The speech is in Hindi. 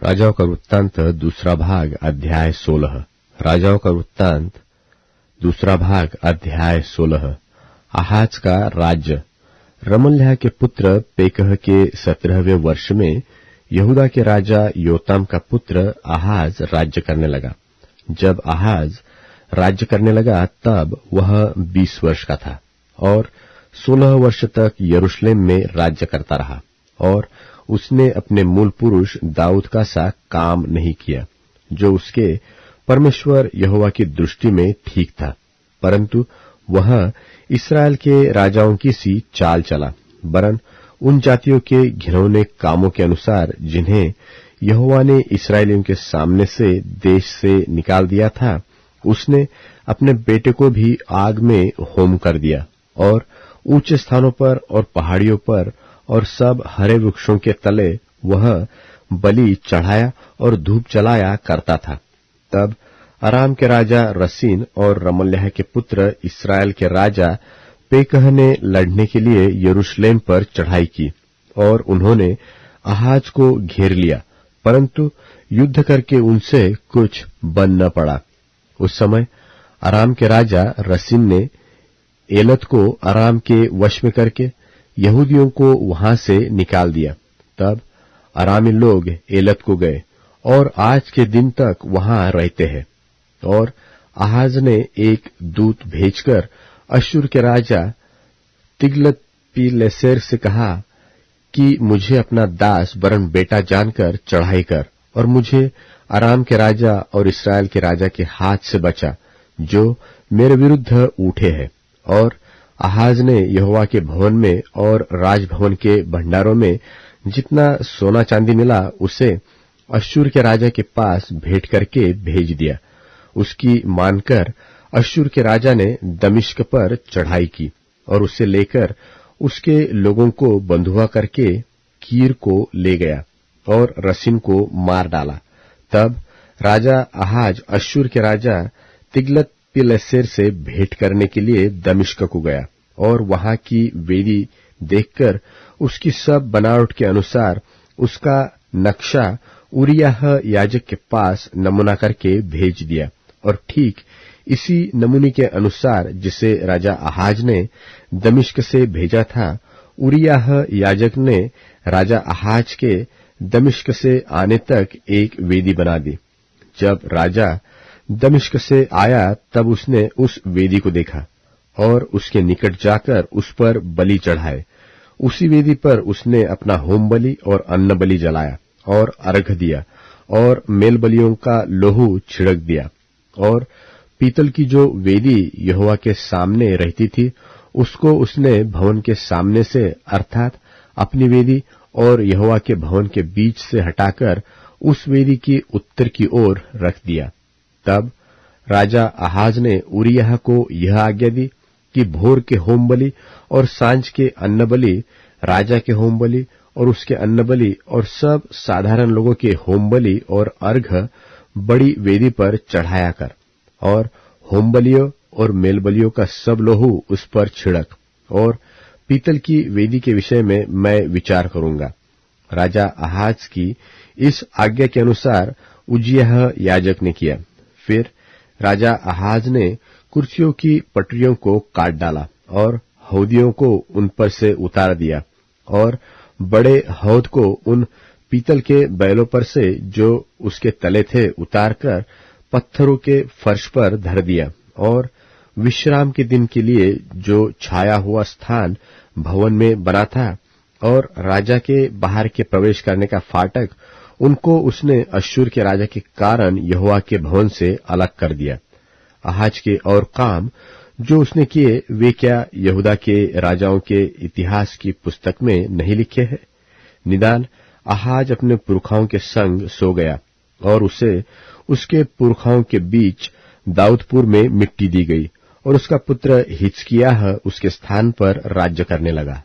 राजाओं का वृत्तांत दूसरा भाग अध्याय 16। राजाओं का वृत्तांत दूसरा भाग अध्याय 16। आहाज का राज्य। रमल्याह के पुत्र पेकह के 17वें वर्ष में यहूदा के राजा योताम का पुत्र आहाज राज्य करने लगा। जब आहाज राज्य करने लगा तब वह 20 वर्ष का था और 16 वर्ष तक यरूशलेम में राज्य करता रहा। और उसने अपने मूल पुरुष दाऊद का सा काम नहीं किया जो उसके परमेश्वर यहोवा की दृष्टि में ठीक था, परंतु वह इस्राएल के राजाओं की सी चाल चला, वरन उन जातियों के घिनौने कामों के अनुसार जिन्हें यहोवा ने इस्राएलियों के सामने से देश से निकाल दिया था। उसने अपने बेटे को भी आग में होम कर दिया और ऊंचे स्थानों पर और पहाड़ियों पर और सब हरे वृक्षों के तले वह बलि चढ़ाया और धूप जलाया करता था। तब अराम के राजा रसीन और रमल्याह के पुत्र इस्राएल के राजा पेकह ने लड़ने के लिए यरूशलेम पर चढ़ाई की और उन्होंने आहाज को घेर लिया, परंतु युद्ध करके उनसे कुछ बन न पड़ा। उस समय अराम के राजा रसीन ने एलत को अराम के वश में करके यहूदियों को वहां से निकाल दिया। तब अरामी लोग एलत को गए और आज के दिन तक वहां रहते हैं। और आहाज ने एक दूत भेजकर अश्शूर के राजा तिग्लत-पिलेसेर से कहा कि मुझे अपना दास वरन बेटा जानकर चढ़ाई कर और मुझे अराम के राजा और इस्राएल के राजा के हाथ से बचा जो मेरे विरुद्ध उठे हैं। और आहाज ने यहोवा के भवन में और राजभवन के भंडारों में जितना सोना चांदी मिला उसे अश्शूर के राजा के पास भेंट करके भेज दिया। उसकी मानकर अश्शूर के राजा ने दमिश्क पर चढ़ाई की और उसे लेकर उसके लोगों को बंधुआ करके कीर को ले गया और रसीन को मार डाला। तब राजा आहाज अश्शूर के राजा तिग्लत-पिलेसेर से भेंट करने के लिए दमिश्क को गया और वहां की वेदी देखकर उसकी सब बनावट के अनुसार उसका नक्शा उरिय्याह याजक के पास नमूना करके भेज दिया। और ठीक इसी नमूने के अनुसार जिसे राजा आहाज ने दमिश्क से भेजा था, उरिय्याह याजक ने राजा आहाज के दमिश्क से आने तक एक वेदी बना दी। जब राजा दमिश्क से आया तब उसने उस वेदी को देखा और उसके निकट जाकर उस पर बलि चढ़ाए। उसी वेदी पर उसने अपना होम बलि और अन्न बलि जलाया और अर्घ दिया और मेल बलियों का लोहू छिड़क दिया। और पीतल की जो वेदी यहोवा के सामने रहती थी उसको उसने भवन के सामने से अर्थात अपनी वेदी और यहोवा के भवन के बीच से हटाकर उस वेदी की उत्तर की ओर रख दिया। तब राजा आहाज ने उरिय्याह को यह आज्ञा दी कि भोर के होम बलि और सांझ के अन्न बलि, राजा के होम बलि और उसके अन्न बलि और सब साधारण लोगों के होम बलि और अर्घ बड़ी वेदी पर चढ़ाया कर और होम बलियों और मेल बलियों का सब लोहू उस पर छिड़क। और पीतल की वेदी के विषय में मैं विचार करूंगा। राजा आहाज की इस आज्ञा के अनुसार उज्जियाह याजक ने किया। फिर राजा आहाज ने कुर्सियों की पटरियों को काट डाला और हौदियों को उन पर से उतार दिया और बड़े हौद को उन पीतल के बैलों पर से जो उसके तले थे उतारकर पत्थरों के फर्श पर धर दिया। और विश्राम के दिन के लिए जो छाया हुआ स्थान भवन में बना था और राजा के बाहर के प्रवेश करने का फाटक, उनको उसने अश्शूर के राजा के कारण यहोवा के भवन से अलग कर दिया। आहाज के और काम जो उसने किए वे क्या यहूदा के राजाओं के इतिहास की पुस्तक में नहीं लिखे हैं? निदान आहाज अपने पुरखाओं के संग सो गया और उसे उसके पुरखाओं के बीच दाऊदपुर में मिट्टी दी गई और उसका पुत्र हिजकिय्याह उसके स्थान पर राज्य करने लगा।